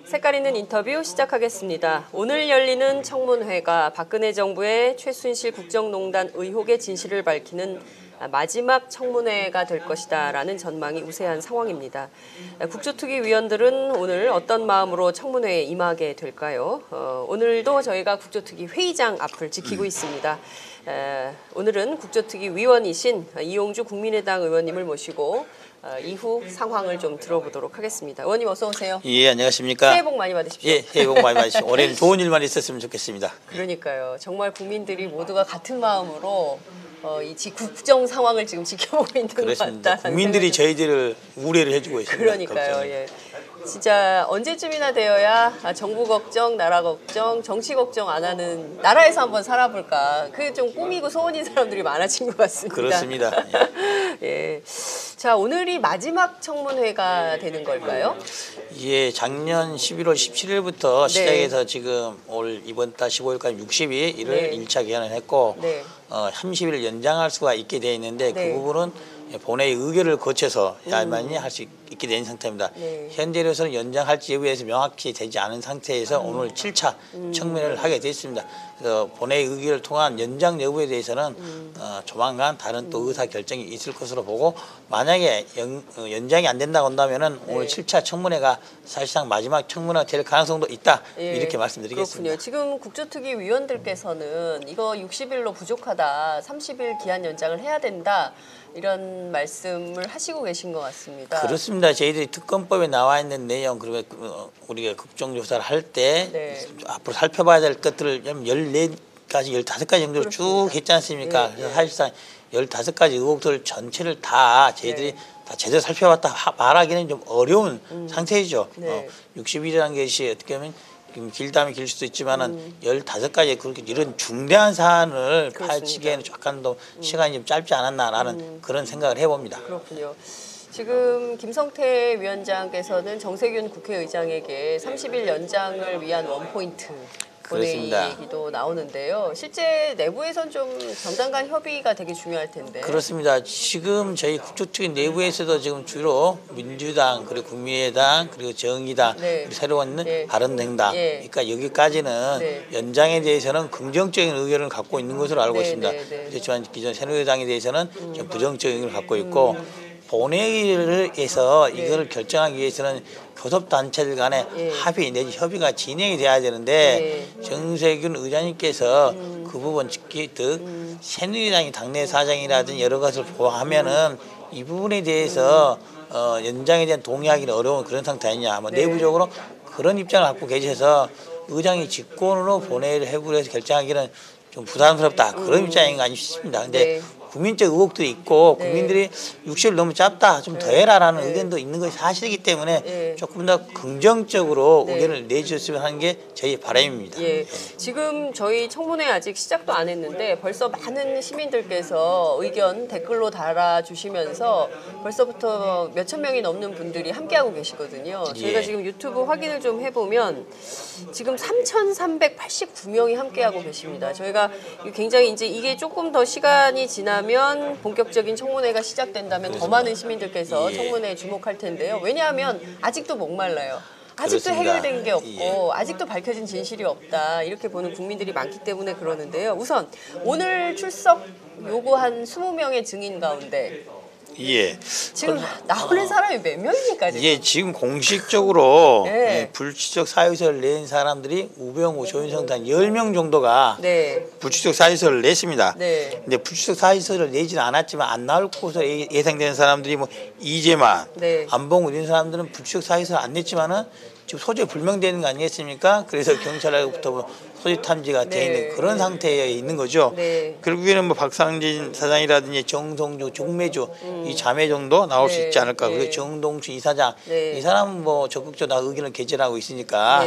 색깔 있는 인터뷰 시작하겠습니다. 오늘 열리는 청문회가 박근혜 정부의 최순실 국정농단 의혹의 진실을 밝히는 마지막 청문회가 될 것이다라는 전망이 우세한 상황입니다. 국조특위위원들은 오늘 어떤 마음으로 청문회에 임하게 될까요? 오늘도 저희가 국조특위 회의장 앞을 지키고 있습니다. 오늘은 국조특위위원이신 이용주 국민의당 의원님을 모시고 이후 상황을 좀 들어보도록 하겠습니다. 의원님 어서 오세요. 예, 안녕하십니까. 새해 복 많이 받으십시오. 예, 새해 복 많이 받으십시오. 올해는 좋은 일만 있었으면 좋겠습니다. 그러니까요. 정말 국민들이 모두가 같은 마음으로 이 국정 상황을 지금 지켜보고 있는 것 같다. 국민들이 저희들을 우려를 해주고 있습니다. 그러니까요. 예. 진짜 언제쯤이나 되어야 정부 걱정, 나라 걱정, 정치 걱정 안 하는 나라에서 한번 살아볼까. 그게 좀 꿈이고 소원인 사람들이 많아진 것 같습니다. 그렇습니다. 예. 자, 오늘이 마지막 청문회가 되는 걸까요? 예, 작년 11월 17일부터 시작해서 지금 올 이번 달 15일까지 60일 을 1차 기한을 했고 30일 연장할 수가 있게 되어 있는데 그 부분은 본회의 의결을 거쳐서 야만이 할 수 있게 된 상태입니다. 현재로서는 연장할지 여부에 대해서 명확히 되지 않은 상태에서 오늘 7차 청문회를 하게 됐습니다. 그래서 본회의 의결을 통한 연장 여부에 대해서는 조만간 다른 또 의사 결정이 있을 것으로 보고 만약에 연장이 안 된다고 한다면은 오늘 7차 청문회가 사실상 마지막 청문회가 될 가능성도 있다 이렇게 말씀드리겠습니다. 그렇군요. 지금 국조특위 위원들께서는 이거 60일로 부족하다, 30일 기한 연장을 해야 된다. 이런 말씀을 하시고 계신 것 같습니다. 그렇습니다. 저희들이 특검법에 나와 있는 내용 그리고 우리가 국정조사를 할 때 앞으로 살펴봐야 될 것들을 14가지, 15가지 정도로 쭉 했지 않습니까? 그래서 사실상 15가지 의혹들 전체를 다 저희들이 다 제대로 살펴봤다 말하기는 좀 어려운 상태이죠. 60일이라는 것이 어떻게 보면 길다면 길 수도 있지만은 15가지 그렇게 이런 중대한 사안을 파헤치기에는 약간 더 시간이 좀 짧지 않았나라는 그런 생각을 해봅니다. 그렇군요. 지금 김성태 위원장께서는 정세균 국회의장에게 30일 연장을 위한 원포인트 본회의 얘기도 나오는데요. 실제 내부에선 좀 정당 간 협의가 되게 중요할 텐데. 그렇습니다. 지금 저희 국조특위 내부에서도 지금 주로 민주당 그리고 국민의당 그리고 정의당 그리고 새로운 바른정당 그러니까 여기까지는 연장에 대해서는 긍정적인 의견을 갖고 있는 것으로 알고 있습니다. 그렇지만 기존 새누리당에 대해서는 좀 부정적인 의견을 갖고 있고 본회의에서 이걸 결정하기 위해서는 교섭단체들 간의 합의 내지 협의가 진행이 돼야 되는데 정세균 의장님께서 그 부분 특히 새누리당이 당내 사정이라든지 여러 것을 보하면은 이 부분에 대해서 연장에 대한 동의하기는 어려운 그런 상태 아니냐. 아마 내부적으로 그런 입장을 갖고 계셔서 의장이 직권으로 본회의를 해부해서 결정하기는 좀 부담스럽다. 그런 입장인 거 아닌가 싶습니다. 근데 국민적 의혹들이 있고 국민들이 60일 너무 짧다 좀 더 해라라는 의견도 있는 것이 사실이기 때문에 조금 더 긍정적으로 의견을 내주셨으면 하는 게 저희 바람입니다. 지금 저희 청문회 아직 시작도 안 했는데 벌써 많은 시민들께서 의견 댓글로 달아주시면서 벌써부터 몇천 명이 넘는 분들이 함께하고 계시거든요. 저희가 지금 유튜브 확인을 좀 해보면 지금 3,389명이 함께하고 계십니다. 저희가 굉장히 이제 이게 조금 더 시간이 지나면 본격적인 청문회가 시작된다면 더 많은 시민들께서 청문회에 주목할 텐데요. 왜냐하면 아직도 목말라요. 아직도 해결된 게 없고 아직도 밝혀진 진실이 없다. 이렇게 보는 국민들이 많기 때문에 그러는데요. 우선 오늘 출석 요구한 20명의 증인 가운데 지금 나오는 사람이 몇 명입니까? 지금? 지금 공식적으로 불출석 사유서를 낸 사람들이 우병우, 조윤성 단 10명 정도가 불출석 사유서를 냈습니다. 근데 불출석 사유서를 내지는 않았지만 안 나올 것으로 예상되는 사람들이 뭐 이재만, 안봉우 이런 사람들은 불출석 사유서를 안 냈지만은 지금 소재 불명되는 거 아니겠습니까? 그래서 경찰로부터 소재 탐지가 돼 있는 그런 상태에 있는 거죠. 결국에는 뭐 박상진 사장이라든지 정성주, 정매주 이 자매 정도 나올 수 있지 않을까. 그리고 정동수 이사장 이 사람은 뭐 적극적으로 의견을 개진하고 있으니까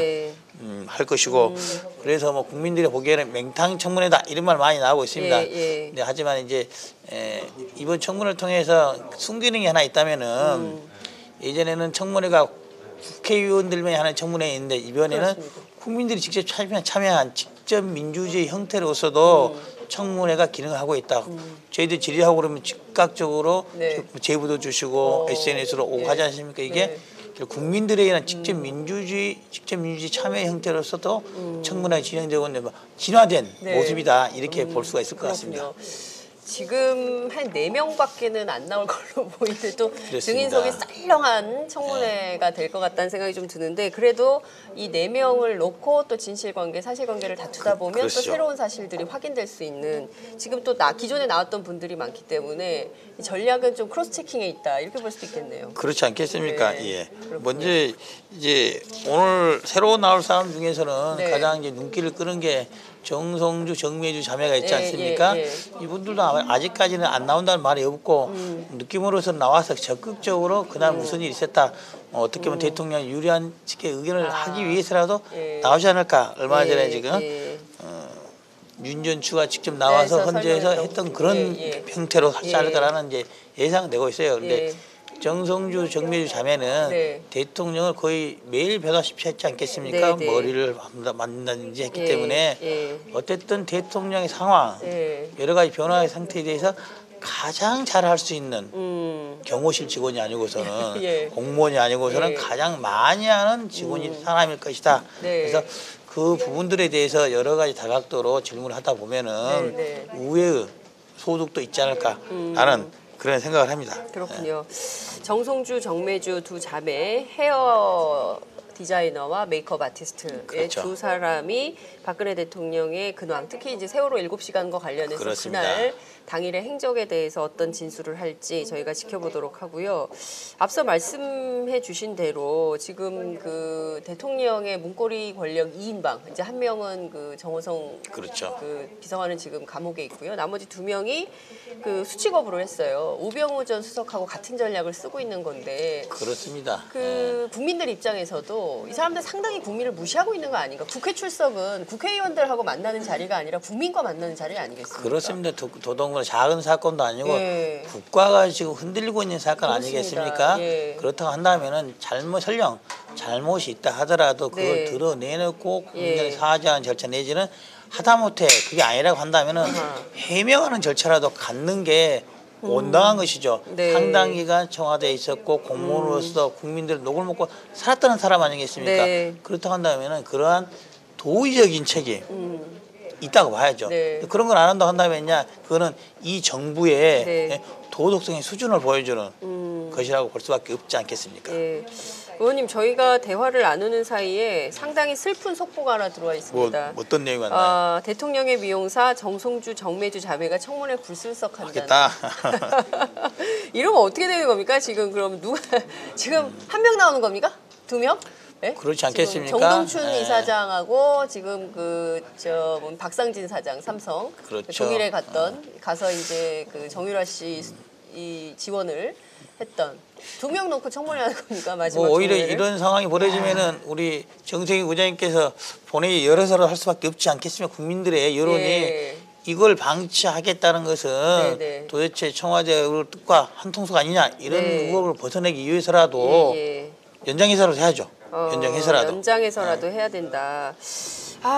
할 것이고 그래서 뭐 국민들이 보기에는 맹탕 청문회다 이런 말 많이 나오고 있습니다. 근데 하지만 이제 이번 청문회를 통해서 순기능이 하나 있다면은 예전에는 청문회가 국회의원들만이 하는 청문회인데 이번에는 국민들이 직접 참여한 직접 민주주의 형태로서도 청문회가 기능을 하고 있다. 저희들 질의하고 그러면 즉각적으로 제보도 주시고 SNS로 오고 하지 않습니까? 이게 국민들에게는 직접 민주주의 참여 형태로서도 청문회 진행되고 있는 진화된 모습이다 이렇게 볼 수가 있을 것 같습니다. 지금 한 4명밖에는 안 나올 걸로 보이는데 또 증인석이 썰렁한 청문회가 될 것 같다는 생각이 좀 드는데 그래도 이 4명을 놓고 또 진실관계, 사실관계를 다투다 보면 그렇죠. 또 새로운 사실들이 확인될 수 있는 지금 또 기존에 나왔던 분들이 많기 때문에 이 전략은 좀 크로스 체킹에 있다 이렇게 볼 수도 있겠네요. 그렇지 않겠습니까? 예. 먼저 이제 오늘 새로 나올 사람 중에서는 가장 이제 눈길을 끄는 게 정성주, 정매주 자매가 있지 않습니까? 이분들도 아직까지는 안 나온다는 말이 없고 느낌으로서 나와서 적극적으로 그날 무슨 일이 있었다. 어떻게 보면 대통령 유리한 측의 의견을 하기 위해서라도 나오지 않을까. 얼마 전에 지금 윤전추가 직접 나와서 헌재에서 했던 그런 형태로 하지 않을까라는 이제 예상되고 있어요. 근데 정성주, 정매주 자매는 대통령을 거의 매일 뵈다시피 했지 않겠습니까? 머리를 만든다든지 했기 때문에 어쨌든 대통령의 상황, 여러 가지 변화의 상태에 대해서 가장 잘 할 수 있는 경호실 직원이 아니고서는 공무원이 아니고서는 가장 많이 하는 직원이 사람일 것이다. 그래서 그 부분들에 대해서 여러 가지 다각도로 질문을 하다 보면은 우회의 소득도 있지 않을까라는 그런 생각을 합니다. 그렇군요. 정성주, 정매주 두 자매 헤어 디자이너와 메이크업 아티스트의 두 사람이 박근혜 대통령의 근황, 특히 이제 세월호 7시간과 관련해서 그날 당일의 행적에 대해서 어떤 진술을 할지 저희가 지켜보도록 하고요. 앞서 말씀해 주신 대로 지금 그 대통령의 문고리 권력 2인방, 이제 한 명은 그 정호성 그 비서관은 지금 감옥에 있고요. 나머지 2명이 그 수치거부를 했어요. 우병우 전 수석하고 같은 전략을 쓰고 있는 건데. 그렇습니다. 그 국민들 입장에서도 이 사람들 상당히 국민을 무시하고 있는 거 아닌가? 국회 출석은 국회의원들하고 만나는 자리가 아니라 국민과 만나는 자리 아니겠습니까? 그렇습니다. 도덕은 작은 사건도 아니고 국가가 지금 흔들리고 있는 사건 아니겠습니까? 그렇다고 한다면은 설령 잘못이 있다 하더라도 그걸 드러내놓고 국민들에 사죄하는 절차 내지는 하다못해 그게 아니라고 한다면은 해명하는 절차라도 갖는 게 온당한 것이죠. 상당 기간 청와대에 있었고 공무원으로서 국민들 녹을 먹고 살았다는 사람 아니겠습니까? 그렇다고 한다면은 그러한 도의적인 책임 있다고 봐야죠. 그런 걸 안 한다고 한다면요, 그거는 이 정부의 도덕성의 수준을 보여주는 것이라고 볼 수밖에 없지 않겠습니까? 의원님, 저희가 대화를 나누는 사이에 상당히 슬픈 속보가 하나 들어와 있습니다. 어떤 내용이 왔나요? 대통령의 미용사 정성주, 정매주 자매가 청문회 불출석한다는. 이러면 어떻게 되는 겁니까? 지금 그럼 지금 한 명 나오는 겁니까? 2명? 네? 그렇지 않겠습니까? 정동춘 이사장하고 지금 박상진 사장 삼성 동일에 가서 이제 그 정유라 씨 이 지원을 했던 2명 놓고 청문회 하는 겁니까? 마지막 오히려 청문회를? 이런 상황이 벌어지면은 우리 정세균 의장님께서 본회의 여러사로 할 수밖에 없지 않겠습니까? 국민들의 여론이 이걸 방치하겠다는 것은 도대체 청와대의 뜻과 한통속 아니냐 이런 의혹을 벗어내기 위해서라도 연장해서라도 해야죠. 연장해서라도 해야 된다.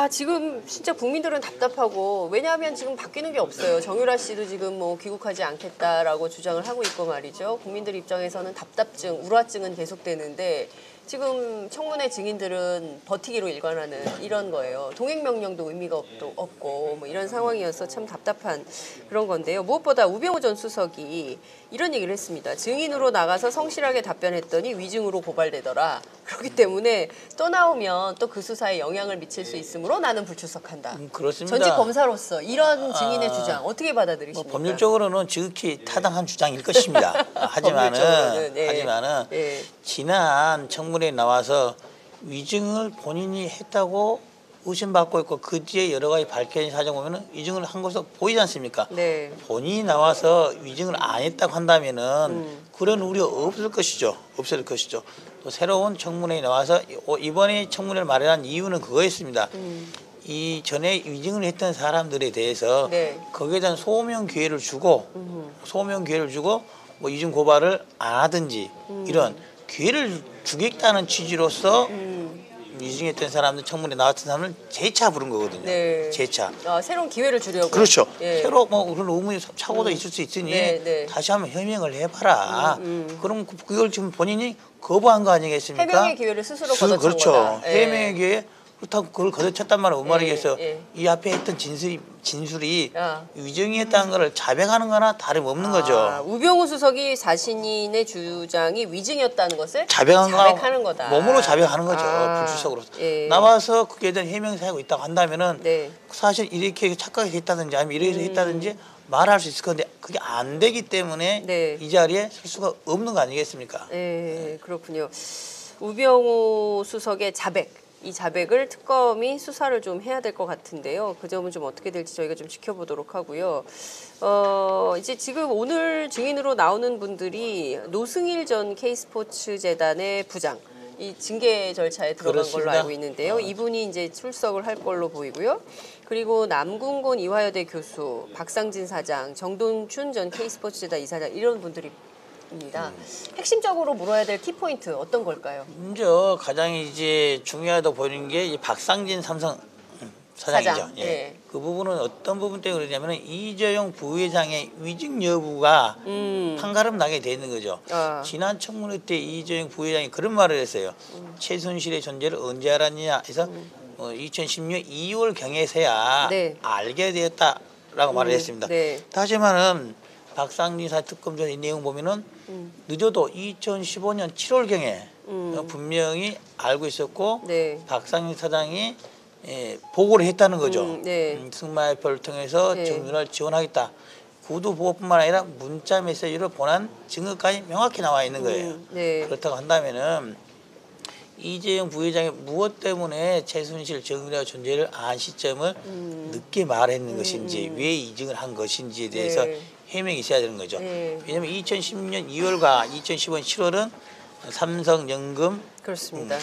지금 진짜 국민들은 답답하고, 왜냐하면 지금 바뀌는 게 없어요. 정유라 씨도 지금 뭐 귀국하지 않겠다라고 주장을 하고 있고 말이죠. 국민들 입장에서는 답답증, 우라증은 계속되는데 지금 청문회 증인들은 버티기로 일관하는 이런 거예요. 동행명령도 의미가 없고 뭐 이런 상황이어서 참 답답한 그런 건데요. 무엇보다 우병우 전 수석이 이런 얘기를 했습니다. 증인으로 나가서 성실하게 답변했더니 위증으로 고발되더라. 그렇기 때문에 또 나오면 또 그 수사에 영향을 미칠 수 있으므로 나는 불출석한다. 그렇습니다. 전직 검사로서 이런 증인의 주장 어떻게 받아들이십니까? 법률적으로는 지극히 타당한 주장일 것입니다. 하지만은 지난 청문회에 나와서 위증을 본인이 했다고 의심받고 있고 그 뒤에 여러 가지 밝혀진 사정 보면은 위증을 한 것으로 보이지 않습니까? 본인이 나와서 위증을 안 했다고 한다면은 그런 우려 없을 것이죠. 또 새로운 청문회에 나와서 이번에 청문회를 마련한 이유는 그거였습니다. 이 전에 위증을 했던 사람들에 대해서 거기에 대한 소명 기회를 주고 뭐 위증 고발을 안 하든지 이런 기회를 주겠다는 취지로서 위증했던 사람들 청문회 나왔던 사람을 재차 부른 거거든요. 네. 재차. 새로운 기회를 주려고. 그렇죠. 예. 새로 뭐 그런 의문이 착오도 있을 수 있으니 다시 한번 해명을 해봐라. 그럼 그걸 지금 본인이 거부한 거 아니겠습니까? 해명의 기회를 스스로 거둬친 그렇죠. 거다. 해명의 기회 그렇다고 그걸 거둬쳤단 말은 뭔 말이겠어요. 예. 이 앞에 했던 진술이 위증했다는 거를 자백하는 거나 다름없는 거죠. 우병우 수석이 자신의 주장이 위증이었다는 것을 자백하는 거다. 몸으로 자백하는 거죠. 불출석으로. 나와서 그에 대한 해명사유가 있다고 한다면은 사실 이렇게 착각이 했다든지 아니면 이래서 했다든지 말할 수 있을 건데 그게 안 되기 때문에 이 자리에 설 수가 없는 거 아니겠습니까? 네, 그렇군요. 우병우 수석의 자백. 이 자백을 특검이 수사를 좀 해야 될 것 같은데요. 그 점은 좀 어떻게 될지 저희가 좀 지켜보도록 하고요. 이제 지금 오늘 증인으로 나오는 분들이 노승일 전 K스포츠재단의 부장, 이 징계 절차에 들어간 그렇습니다. 걸로 알고 있는데요. 이분이 이제 출석을 할 걸로 보이고요. 그리고 남궁곤 이화여대 교수, 박상진 사장, 정동춘 전 K스포츠재단 이사장 이런 분들이 입니다. 핵심적으로 물어야 될 키포인트 어떤 걸까요? 먼저 가장 이제 중요하다고 보이는 게 이 박상진 삼성 사장이죠. 예. 그 부분은 어떤 부분 때문에 그러냐면 이재용 부회장의 위증 여부가 판가름 나게 돼 있는 거죠. 지난 청문회 때 이재용 부회장이 그런 말을 했어요. 최순실의 존재를 언제 알았느냐 해서 2010년 2월 경에서야 알게 되었다라고 말을 했습니다. 다시 말하면 박상진 사 특검 전 이 내용 보면은 늦어도 2015년 7월경에 분명히 알고 있었고 박상진 사장이 보고를 했다는 거죠. 승마협회를 통해서 정윤을 지원하겠다. 구두보고뿐만 아니라 문자 메시지를 보낸 증거까지 명확히 나와 있는 거예요. 그렇다고 한다면은 이재용 부회장이 무엇 때문에 최순실 정윤의 존재를 안 시점을 늦게 말했는 것인지 왜 이직을 한 것인지에 대해서 해명이 있어야 되는 거죠. 왜냐하면 2010년 2월과 2015년 7월은 삼성연금,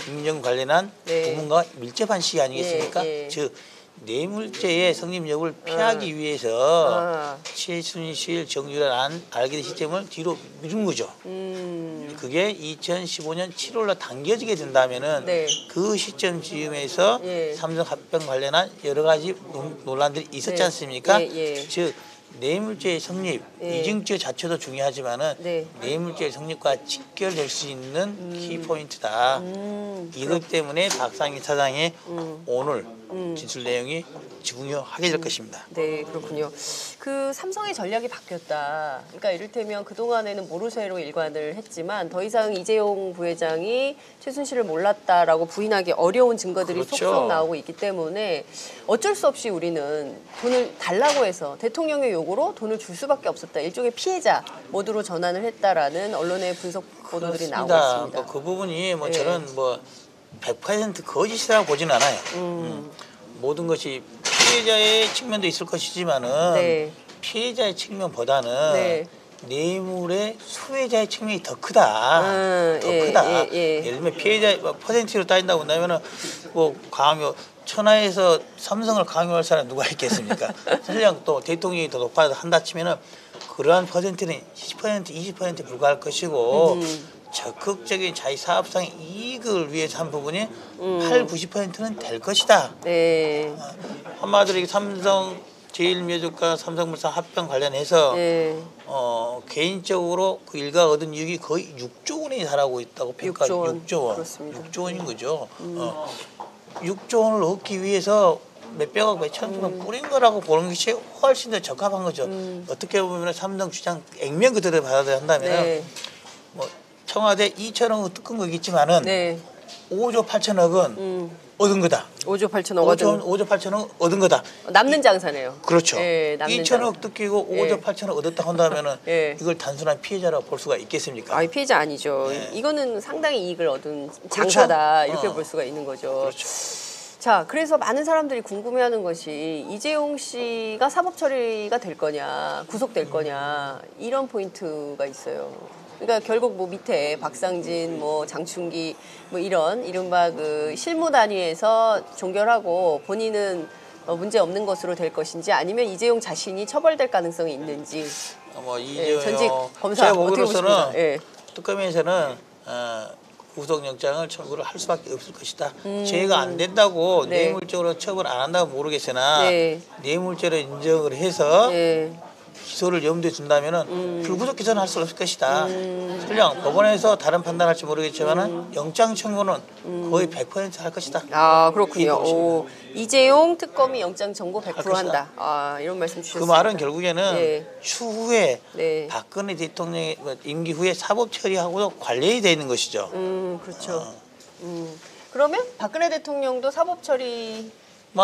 김정은 관련한 부분과 밀접한 시기 아니겠습니까? 즉 뇌물죄의 성립 여부를 피하기 위해서 최순실 정유를 알게 된 시점을 뒤로 미룬 거죠. 그게 2015년 7월로 당겨지게 된다면은 그 시점 즈음에서 삼성 합병 관련한 여러 가지 논란들이 있었지 않습니까? 즉 뇌물죄의 성립, 위증죄 자체도 중요하지만은 뇌물죄의 성립과 직결될 수 있는 키포인트다. 이것 때문에 박상희 사장의 오늘 진술 내용이 중요하게 될 것입니다. 네, 그렇군요. 그 삼성의 전략이 바뀌었다. 그러니까 이를테면 그동안에는 모르쇠로 일관을 했지만 더 이상 이재용 부회장이 최순실을 몰랐다라고 부인하기 어려운 증거들이 속속 나오고 있기 때문에 어쩔 수 없이 우리는 돈을 달라고 해서 대통령의 요구로 돈을 줄 수밖에 없었다. 일종의 피해자 모드로 전환을 했다라는 언론의 분석 보도들이 나오고 있습니다. 그 부분이 저는 100% 거짓이라고 보지는 않아요. 모든 것이 피해자의 측면도 있을 것이지만은 피해자의 측면보다는 뇌물의 수혜자의 측면이 더 크다. 더 크다. 예를 들면 피해자 퍼센트로 따진다고 한다면은 강요 천하에서 삼성을 강요할 사람 누가 있겠습니까? 설령 또 대통령이 더 높아서 한다 치면은 그러한 퍼센트는 10%, 20% 불과할 것이고 적극적인 자기 사업상의 이익을 위해서 한 부분이 8, 90%는 될 것이다. 한마디로 삼성 제일미해주가 삼성물산 합병 관련해서 개인적으로 그 일가 얻은 이익이 거의 6조 원에 달하고 있다고 평가해요. 6조 원. 그렇습니다. 6조 원인 거죠. 6조 원을 얻기 위해서 몇백억, 몇천억을 뿌린 거라고 보는 것이 훨씬 더 적합한 거죠. 어떻게 보면 삼성 주장 액면 그대로 받아들여야 한다면 청와대 2천억 뜯은 거겠지만은 5조 8천억은 얻은 거다. 5조 8천억 5조 8천억 얻은 거다. 남는 장사네요. 그렇죠. 2천억 뜯기고 5조 8천억 얻었다 한다면은 이걸 단순한 피해자라고 볼 수가 있겠습니까? 피해자 아니죠. 이거는 상당히 이익을 얻은 장사다. 이렇게 볼 수가 있는 거죠. 자, 그래서 많은 사람들이 궁금해하는 것이 이재용 씨가 사법 처리가 될 거냐, 구속될 거냐 이런 포인트가 있어요. 그러니까 결국 밑에 박상진, 장충기 이런 이른바 그 실무 단위에서 종결하고 본인은 문제 없는 것으로 될 것인지 아니면 이재용 자신이 처벌될 가능성이 있는지. 이재용 전직 검사 제가 보기로서는 특검에서는 구속영장을 청구를 할 수밖에 없을 것이다. 죄가 안 된다고 네. 뇌물적으로 처벌 안 한다고 모르겠으나 네. 뇌물죄로 인정을 해서 네. 기소를 염두에 둔다면은 불구속 기소는 할 수 없을 것이다. 설령 법원에서 다른 판단할지 모르겠지만은 영장 청구는 거의 100% 할 것이다. 아, 그렇군요. 오, 이재용 특검이 영장 청구 100% 한다. 아, 이런 말씀 주셨습니다. 그 말은 결국에는 네. 추후에 네. 박근혜 대통령의 임기 후에 사법 처리하고도 관련이 되어 있는 것이죠. 그렇죠. 그러면 박근혜 대통령도 사법 처리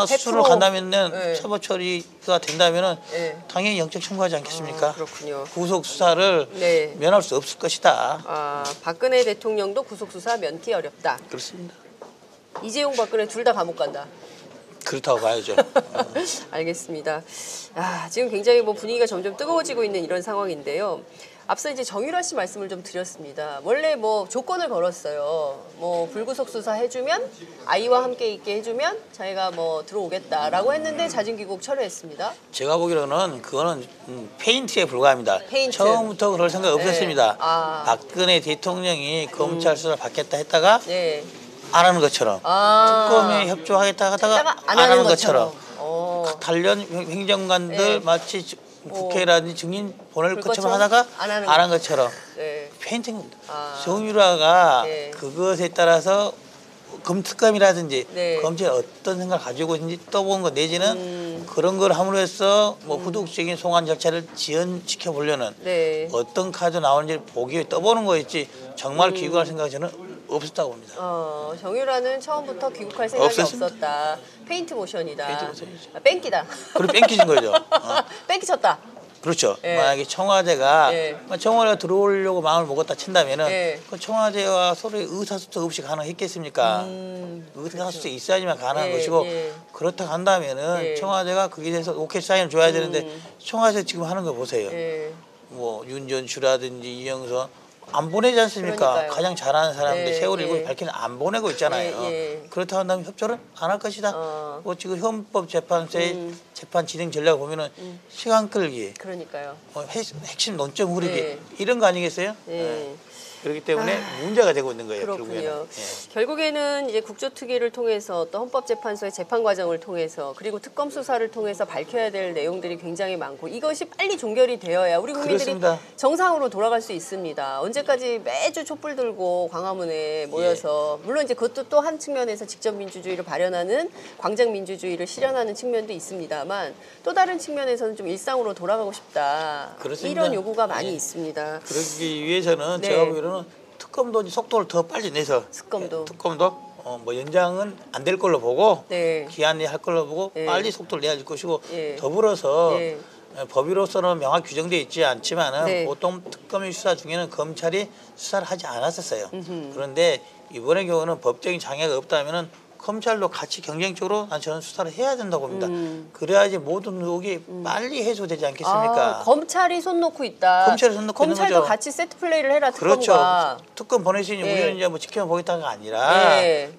수술을 간다면은 네. 사법 처리가 된다면은 네. 당연히 영장 청구하지 않겠습니까? 그렇군요. 구속 수사를 네. 면할 수 없을 것이다. 아, 박근혜 대통령도 구속 수사 면키 어렵다. 그렇습니다. 이재용 박근혜 둘 다 감옥 간다. 그렇다고 봐야죠. 알겠습니다. 아, 지금 굉장히 뭐 분위기가 점점 뜨거워지고 있는 이런 상황인데요. 앞서 이제 정유라 씨 말씀을 좀 드렸습니다. 원래 뭐 조건을 걸었어요. 뭐 불구속 수사 해주면 아이와 함께 있게 해주면 자기가 뭐 들어오겠다라고 했는데 자진귀국 철회했습니다. 제가 보기로는 그거는 페인트에 불과합니다. 페인트. 처음부터 그럴 생각 없었습니다. 네. 아. 박근혜 대통령이 검찰 수사를 받겠다 했다가 네. 안 하는 것처럼 특검에 협조하겠다 하다가 안 하는 것처럼 단련 행정관들 네. 마치 국회라든지 증인 보낼 것처럼 것처럼 하다가 안 한 것처럼 네. 페인팅입니다. 아. 정유라가 네. 그것에 따라서 검특검이라든지 네. 검찰이 어떤 생각을 가지고 있는지 떠보는 것 내지는 그런 걸 함으로써 뭐 후속적인 송환 절차를 지연시켜 보려는 네. 어떤 카드 나오는지 보기 위해 떠보는 거였지 정말 귀국할 생각은 저는 없었다고 봅니다. 정유라는 처음부터 귀국할 생각이 없었습니다. 없었다. 페인트 모션이다. 페인트 모션이죠. 아, 뺑기다. 그리고 뺑기진 거죠. 뺑기 쳤다. 그렇죠. 예. 만약에 청와대가 예. 청와대가 들어오려고 마음을 먹었다 친다면은 예. 그 청와대와 서로의 의사소통 없이 가능했겠습니까? 의사소통이 있어야지만 가능한 예, 것이고 예. 그렇다 한다면은 예. 청와대가 거기에 대해서 오케이 사인을 줘야 되는데 청와대 지금 하는 거 보세요. 예. 뭐 윤전추라든지 이영선 안 보내지 않습니까? 그러니까요. 가장 잘하는 사람인데 예, 세월 일곱 예. 밝히는 안 보내고 있잖아요. 예, 예. 그렇다 한다면 협조를 안 할 것이다. 뭐 지금 헌법재판소의 재판 진행 전략을 보면은 시간 끌기, 그러니까요. 핵심 논점 흐리기 예. 이런 거 아니겠어요? 예. 그렇기 때문에 문제가 되고 있는 거예요. 그렇군요. 결국에는. 결국에는 이제 국조특위를 통해서 또 헌법재판소의 재판 과정을 통해서 그리고 특검 수사를 통해서 밝혀야 될 내용들이 굉장히 많고 이것이 빨리 종결이 되어야 우리 국민들이 그렇습니다. 정상으로 돌아갈 수 있습니다. 언제까지 매주 촛불 들고 광화문에 모여서 물론 이제 그것도 또 한 측면에서 직접 민주주의를 발현하는 광장 민주주의를 실현하는 측면도 있습니다만 또 다른 측면에서는 좀 일상으로 돌아가고 싶다. 그렇습니다. 이런 요구가 많이 있습니다. 그러기 위해서는 네. 제가 보기로는 특검도 이제 속도를 더 빨리 내서 특검도 뭐 연장은 안 될 걸로 보고 네. 기한 내에 할 걸로 보고 네. 빨리 속도를 내야 될 것이고 예. 더불어서 예. 법위로서는 명확히 규정되어 있지 않지만은 네. 보통 특검의 수사 중에는 검찰이 수사를 하지 않았었어요. 그런데 이번의 경우는 법적인 장애가 없다면은 검찰도 같이 경쟁적으로 저는 수사를 해야 된다고 봅니다. 그래야지 모든 의혹이 빨리 해소되지 않겠습니까? 검찰이 손 놓고 있다. 검찰이 손 놓고 있는 검찰도 거죠. 같이 세트 플레이를 해라 그렇죠. 특검과. 특검 보내시니 예. 우리는 이제 뭐 지켜만 보겠다가 아니라 예.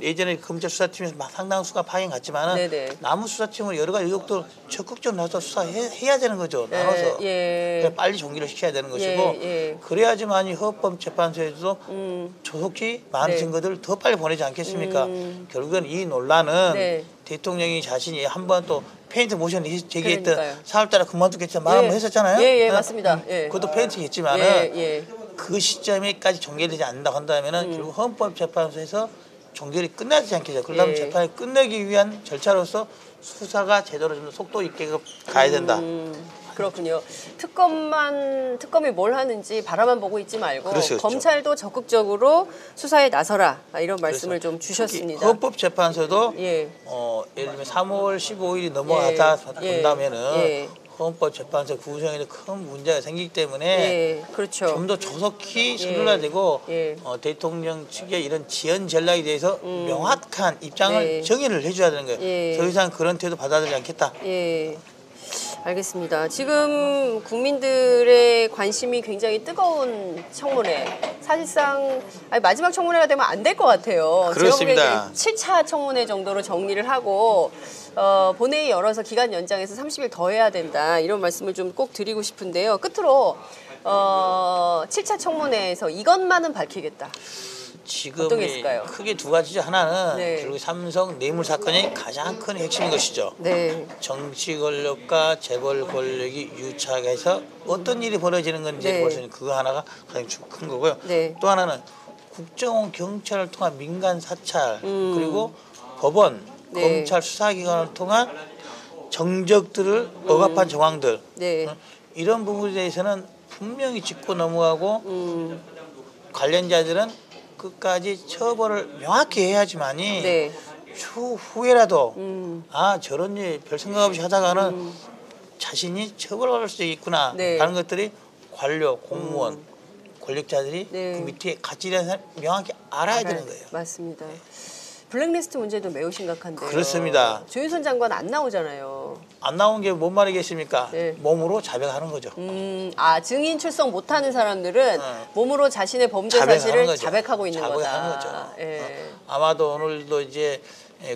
예전에 검찰 수사팀에서 상당 수가 파견 갔지만은 네네. 남은 수사팀을 여러 가지 의혹들 적극적으로 나서 수사해야 되는 거죠. 나눠서 예. 빨리 종결을 시켜야 되는 것이고 예. 그래야지만이 헌법재판소에도 조속히 많은 네. 증거들을 더 빨리 보내지 않겠습니까? 결국은 이 논란은 네. 대통령이 자신이 한번 또 페인트 모션 제기했던 그러니까요. 4월달에 그만두겠다 말을 예. 했었잖아요. 예, 맞습니다. 예. 그것도 페인트겠지만은 예. 그 시점에까지 종결되지 않는다고 한다면은 결국 헌법재판소에서 종결이 끝나지 않겠죠. 그러면 예. 재판을 끝내기 위한 절차로서 수사가 제대로 좀 더 속도 있게 가야 된다. 그렇군요. 특검이 뭘 하는지 바라만 보고 있지 말고 그렇죠. 검찰도 적극적으로 수사에 나서라 이런 말씀을 좀 주셨습니다. 헌법재판소도 예. 예를 들면 3월 15일이 넘어가다 본다면은 예. 헌법재판소 구성에도 큰 문제가 생기기 때문에 예. 그렇죠. 좀 더 조속히 서둘러지고 예. 대통령 측의 이런 지연 전략에 대해서 명확한 입장을 네. 정의를 해줘야 되는 거예요. 예. 더 이상 그런 태도 받아들이지 않겠다. 예. 알겠습니다. 지금 국민들의 관심이 굉장히 뜨거운 청문회. 사실상 마지막 청문회가 되면 안 될 것 같아요. 그렇습니다. 제가 보기에는 7차 청문회 정도로 정리를 하고 본회의 열어서 기간 연장해서 30일 더 해야 된다. 이런 말씀을 좀 꼭 드리고 싶은데요. 끝으로 7차 청문회에서 이것만은 밝히겠다. 지금 어떤 게 있을까요? 크게 두 가지죠. 하나는 네. 결국 삼성 뇌물 사건이 가장 큰 핵심인 것이죠. 네. 정치 권력과 재벌 권력이 유착해서 어떤 일이 벌어지는 건지 네. 볼 수 있는 그거 하나가 가장 큰 거고요. 네. 또 하나는 국정원 경찰을 통한 민간 사찰 그리고 법원 네. 검찰 수사기관을 통한 정적들을 억압한 정황들 네. 이런 부분에 대해서는 분명히 짚고 넘어가고 관련자들은 끝까지 처벌을 명확히 해야지만이 네. 추후에라도 아 저런 일 별 생각 없이 하다가는 자신이 처벌받을 수 있구나 네. 라는 것들이 관료, 공무원, 권력자들이 네. 그 밑에 같이 일하는 사람 명확히 알아야 되는 거예요. 맞습니다. 블랙리스트 문제도 매우 심각한데요. 그렇습니다. 조윤선 장관 안 나오잖아요. 안 나온 게 뭔 말이겠습니까? 네. 몸으로 자백하는 거죠. 증인 출석 못하는 사람들은 몸으로 자신의 범죄 자백하는 사실을 거죠. 자백하고 있는 자백하는 거다. 거죠. 예. 아마도 오늘도 이제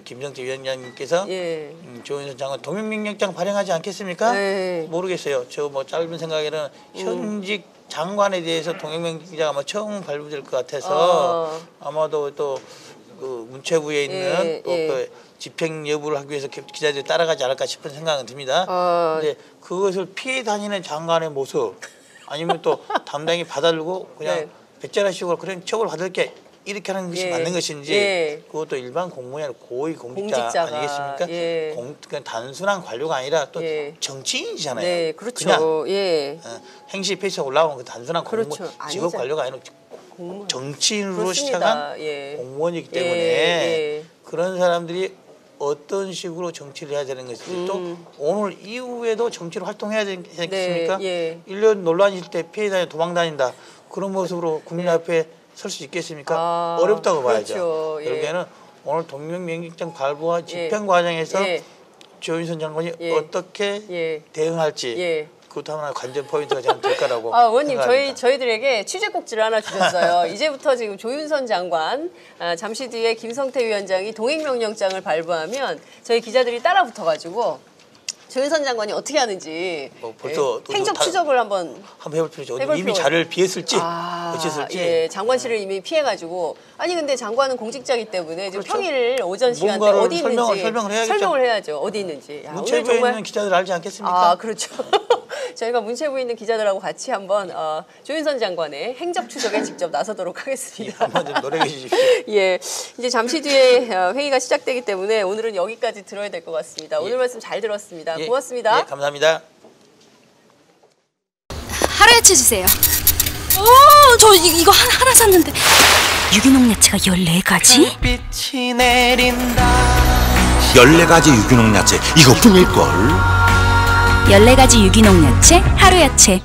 김성태 위원장님께서 예. 조윤선 장관 동명명령장 발행하지 않겠습니까? 네. 모르겠어요. 저 뭐 짧은 생각에는 현직 장관에 대해서 동명명령자가 아마 처음 발부될 것 같아서 아마도 또 그 문체부에 있는 그 집행 여부를 하기 위해서 기자들이 따라가지 않을까 싶은 생각은 듭니다. 근데 그것을 피해 다니는 장관의 모습 아니면 또 담당이 받아들고 그냥 네. 배째라식으로 그런 처벌 받을게 이렇게 하는 것이 맞는 것인지 그것도 일반 공무원이 아니라 고위 공직자 아니겠습니까? 그냥 단순한 관료가 아니라 또 정치인이잖아요. 네, 그렇죠. 그냥 행시 페이스에 올라오는 그 단순한 그렇죠. 공무원, 직업 관료가 아니라 공무원. 정치인으로 그렇습니다. 시작한 공무원이기 때문에 그런 사람들이 어떤 식으로 정치를 해야 되는 것인지 또 오늘 이후에도 정치로 활동해야 되지 않겠습니까? 1년 논란이 있을 때 피해 다니 도망 다닌다. 그런 모습으로 국민 앞에 설 수 있겠습니까? 어렵다고 봐야죠. 그렇죠. 결국에는 오늘 동명명령장 발부와 집행 과정에서 조윤선 장관이 어떻게 대응할지 그것도 하나 관전 포인트가 될 거라고 의원님 생각합니다. 저희들에게 취재 꼭지를 하나 주셨어요. 이제부터 지금 조윤선 장관 잠시 뒤에 김성태 위원장이 동행명령장을 발부하면 저희 기자들이 따라 붙어가지고 조윤선 장관이 어떻게 하는지 벌써 행적 추적을 한번 해볼 필요죠. 이미 자리를 비했을지 어쨌을지 장관실을 이미 피해가지고 아니 근데 장관은 공직자이기 때문에 지금 그렇죠. 평일 오전 시간대 어디 있는지 설명을 해야죠. 어디 있는지. 문체부에 있는 기자들 알지 않겠습니까? 그렇죠. 저희가 문체부에 있는 기자들하고 같이 한번 조윤선 장관의 행적 추적에 직접 나서도록 하겠습니다. 한번 좀 노력해 주십시오. 예, 이제 잠시 뒤에 회의가 시작되기 때문에 오늘은 여기까지 들어야 될 것 같습니다. 오늘 말씀 잘 들었습니다. 고맙습니다. 예, 감사합니다. 하루야채 주세요. 저 이거 하나 샀는데 유기농 야채가 14가지? 빛이 내린다. 14가지 유기농 야채 이것뿐일걸. 14가지 유기농 야채 하루야채.